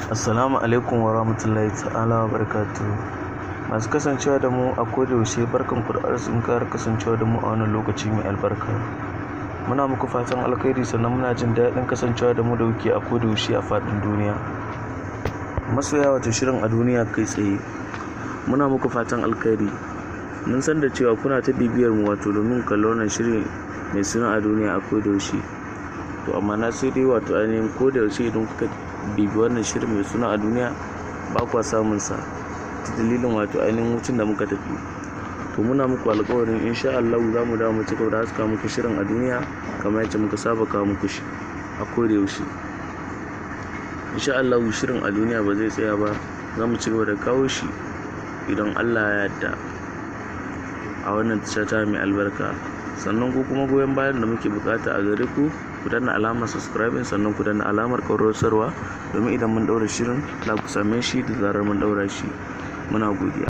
Assalamu alaikum wa rahmatullahi ta'ala wa barakatuhu. Masu kasancewa da mu a kodayaushe barkanku da arzikin ƙara kasancewa da mu a wannan lokaci mai albarka. Muna muku fatan alkhairi sannan muna jin daɗin kasancewa da mu da kuke a kodayaushe a faɗin duniya. Masoya wato shirin a duniya kai tsaye. Muna muku fatan alkhairi. Mun san da cewa kuna ta bibiyar mu wato domin kallon wannan shirin mai suna a duniya a kodayaushe. To amma na sai dai wato ainihin kodayaushe idan kuka bibi wannan shirin mai suna a duniya ba kwa samun sa ta dalilin wato ainihin hutun da muka tafi. To muna muku alƙawarin insha Allah za mu dawo mu ci gaba da haska muku shirin a duniya kamar yadda muka saba kawo muku shi a kodayaushe. Insha Allah shirin a duniya ba zai tsaya ba, za mu ci gaba da kawo shi idan Allah ya yarda a wannan tasha ta mai albarka. Sannan ku kuma goyon bayan da muke bukata a gare ku danna alamar subscribing sannan ku danna alamar ƙararrawar domin idan mun daura shirin za ku same shi da zarar mun daura shi. Muna godiya.